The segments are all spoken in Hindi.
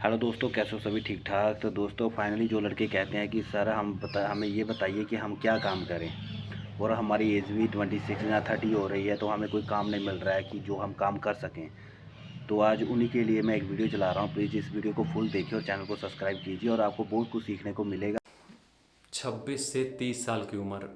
हेलो दोस्तों, कैसे हो? सभी ठीक ठाक। तो दोस्तों फाइनली जो लड़के कहते हैं कि सर हमें ये बताइए कि हम क्या काम करें, और हमारी एज भी 26 या 30 हो रही है, तो हमें कोई काम नहीं मिल रहा है कि जो हम काम कर सकें। तो आज उन्हीं के लिए मैं एक वीडियो चला रहा हूँ। प्लीज़ इस वीडियो को फुल देखिए और चैनल को सब्सक्राइब कीजिए, और आपको बहुत कुछ सीखने को मिलेगा। 26 से 30 साल की उम्र,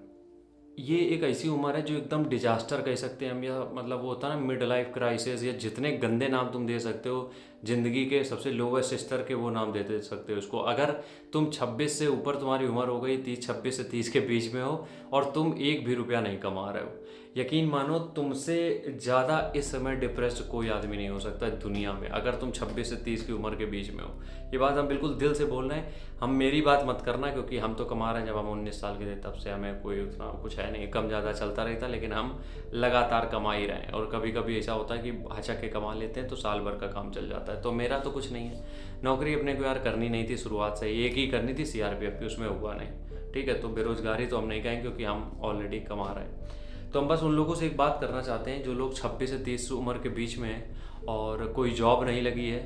ये एक ऐसी उम्र है जो एकदम डिजास्टर कह सकते हैं हम, या मतलब वो होता है ना मिड लाइफ क्राइसिस, या जितने गंदे नाम तुम दे सकते हो ज़िंदगी के सबसे लोवेस्ट स्तर के, वो नाम दे सकते हो इसको। अगर तुम 26 से ऊपर तुम्हारी उम्र हो गई, 26 से 30 के बीच में हो, और तुम एक भी रुपया नहीं कमा रहे हो, यकीन मानो तुमसे ज़्यादा इस समय डिप्रेस्ड कोई आदमी नहीं हो सकता दुनिया में, अगर तुम 26 से 30 की उम्र के बीच में हो। ये बात हम बिल्कुल दिल से बोल रहे हैं। हम मेरी बात मत करना, क्योंकि हम तो कमा रहे हैं, जब हम 19 साल के थे तब से हमें कोई उतना कुछ है नहीं, कम ज़्यादा चलता रहता, लेकिन हम लगातार कमा ही रहे हैं। और कभी कभी ऐसा होता है कि हचक के कमा लेते हैं तो साल भर का काम चल जाता है। तो मेरा तो कुछ नहीं है, नौकरी अपने को यार करनी नहीं थी शुरुआत से, एक ही करनी थी CRPF की, उसमें हुआ नहीं। ठीक है, तो बेरोजगारी तो हम नहीं कहेंगे क्योंकि हम ऑलरेडी कमा रहे हैं। तो हम बस उन लोगों से एक बात करना चाहते हैं जो लोग 26 से 30 उम्र के बीच में हैं और कोई जॉब नहीं लगी है,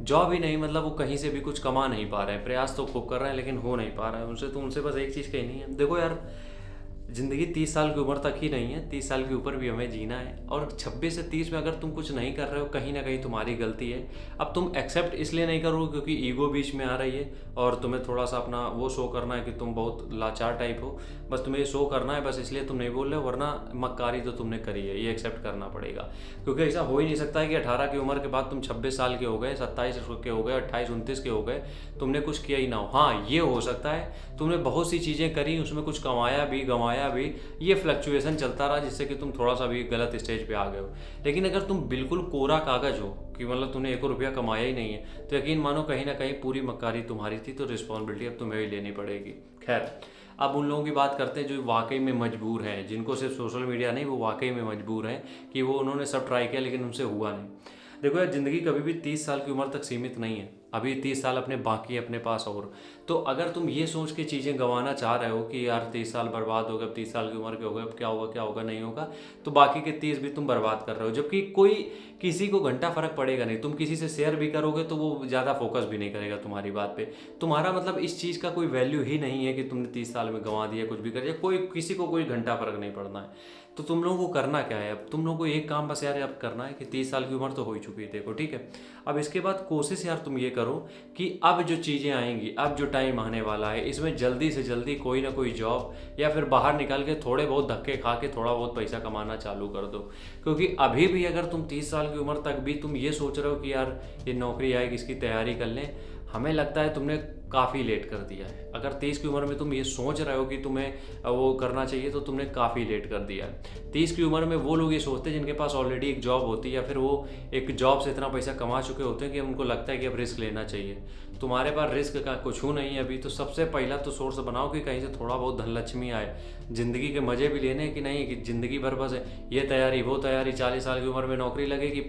जॉब ही नहीं मतलब वो कहीं से भी कुछ कमा नहीं पा रहे हैं, प्रयास तो खूब कर रहे हैं लेकिन हो नहीं पा रहा है उनसे। तो उनसे बस एक चीज़ कहनी है, देखो यार, ज़िंदगी 30 साल की उम्र तक ही नहीं है, 30 साल के ऊपर भी हमें जीना है। और 26 से 30 में अगर तुम कुछ नहीं कर रहे हो, कहीं ना कहीं तुम्हारी गलती है। अब तुम एक्सेप्ट इसलिए नहीं करोगे क्योंकि ईगो बीच में आ रही है और तुम्हें थोड़ा सा अपना वो शो करना है कि तुम बहुत लाचार टाइप हो, बस तुम्हें ये शो करना है, बस इसलिए तुम नहीं बोल रहे हो, वरना मक्कारी तो तुमने करी है, ये एक्सेप्ट करना पड़ेगा। क्योंकि ऐसा हो ही नहीं सकता है कि 18 की उम्र के बाद तुम 26 साल के हो गए, 27 के हो गए, 28 29 के हो गए, तुमने कुछ किया ही ना हो। हाँ, ये हो सकता है तुमने बहुत सी चीज़ें करी, उसमें कुछ कमाया भी गंवाया भी, ये फ्लक्चुएशन चलता रहा जिससे कि तुम थोड़ा सा भी गलत स्टेज पे आ गए हो। लेकिन अगर तुम बिल्कुल कोरा कागज हो कि मतलब तुमने एक रुपया कमाया ही नहीं है, तो यकीन मानो कहीं ना कहीं पूरी मक्कारी तुम्हारी थी, तो रिस्पॉन्सिबिलिटी अब तुम्हें ही लेनी पड़ेगी। खैर, अब उन लोगों की बात करते हैं जो वाकई में मजबूर हैं, जिनको सिर्फ सोशल मीडिया नहीं, वो वाकई में मजबूर हैं कि वो उन्होंने सब ट्राई किया लेकिन उनसे हुआ नहीं। देखो यार, ज़िंदगी कभी भी 30 साल की उम्र तक सीमित नहीं है, अभी 30 साल अपने बाकी है अपने पास। और तो अगर तुम ये सोच के चीज़ें गंवाना चाह रहे हो कि यार 30 साल बर्बाद हो गए, अब 30 साल की उम्र के हो गए, अब क्या होगा नहीं होगा, तो बाकी के 30 भी तुम बर्बाद कर रहे हो। जबकि कोई किसी को घंटा फर्क पड़ेगा नहीं, तुम किसी से शेयर भी करोगे तो वो ज़्यादा फोकस भी नहीं करेगा तुम्हारी बात पे। तुम्हारा मतलब इस चीज़ का कोई वैल्यू ही नहीं है कि तुमने 30 साल में गंवा दिया, कुछ भी कर दिया, कोई किसी को कोई घंटा फर्क नहीं पड़ना है। तो तुम लोगों को करना क्या है, अब तुम लोगों को एक काम बस यार अब करना है कि 30 साल की उम्र तो हो ही चुकी है, देखो ठीक है। अब इसके बाद कोशिश यार तुम ये करो कि अब जो चीज़ें आएंगी, अब जो टाइम आने वाला है, इसमें जल्दी से जल्दी कोई ना कोई जॉब या फिर बाहर निकल के थोड़े बहुत धक्के खा के थोड़ा बहुत पैसा कमाना चालू कर दो। क्योंकि अभी भी अगर तुम 30 साल की उम्र तक भी तुम ये सोच रहे हो कि यार ये नौकरी आएगी इसकी तैयारी कर लें, हमें लगता है तुमने काफ़ी लेट कर दिया है। अगर 30 की उम्र में तुम ये सोच रहे हो कि तुम्हें वो करना चाहिए, तो तुमने काफ़ी लेट कर दिया है। 30 की उम्र में वो लोग ये सोचते हैं जिनके पास ऑलरेडी एक जॉब होती है, या फिर वो एक जॉब से इतना पैसा कमा चुके होते हैं कि उनको लगता है कि अब रिस्क लेना चाहिए। तुम्हारे पास रिस्क का कुछ नहीं है अभी, तो सबसे पहला तो सोर्स बनाओ कि कहीं से थोड़ा बहुत धनलक्ष्मी आए। ज़िंदगी के मज़े भी लेने कि नहीं कि ज़िंदगी भर बस ये तैयारी वो तैयारी, 40 साल की उम्र में नौकरी लगेगी,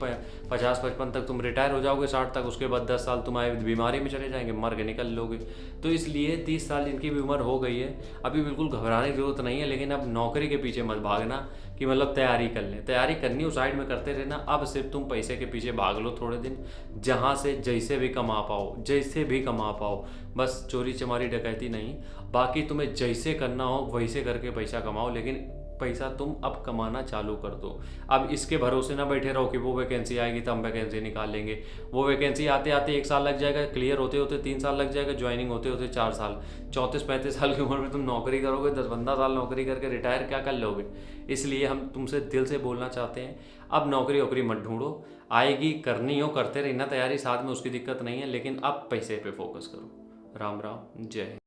50-55 तक तुम रिटायर हो जाओगे, 60 तक, उसके बाद 10 साल तुम्हारे बीमारी में चले जाएंगे, मर के निकल लोगे। तो इसलिए 30 साल जिनकी भी उम्र हो गई है, अभी बिल्कुल घबराने की जरूरत नहीं है। लेकिन अब नौकरी के पीछे मत भागना कि मतलब तैयारी कर लें, तैयारी करनी हो साइड में करते रहना। अब सिर्फ तुम पैसे के पीछे भाग लो थोड़े दिन, जहाँ से जैसे भी कमा पाओ, जैसे भी कमा पाओ, बस चोरी चमारी डकैती नहीं, बाकी तुम्हें जैसे करना हो वैसे करके पैसा कमाओ। लेकिन पैसा तुम अब कमाना चालू कर दो। अब इसके भरोसे ना बैठे रहो कि वो वैकेंसी आएगी तो हम वैकेंसी निकाल लेंगे। वो वैकेंसी आते आते 1 साल लग जाएगा, क्लियर होते होते 3 साल लग जाएगा, ज्वाइनिंग होते होते 4 साल, 34-35 साल की उम्र में तुम नौकरी करोगे, 10-15 साल नौकरी करके रिटायर क्या कर लोगे। इसलिए हम तुमसे दिल से बोलना चाहते हैं, अब नौकरी वोकरी मत ढूंढो, आएगी करनी हो करते रहना तैयारी, साथ में उसकी दिक्कत नहीं है, लेकिन अब पैसे पे फोकस करो। राम राम, जय हिंद।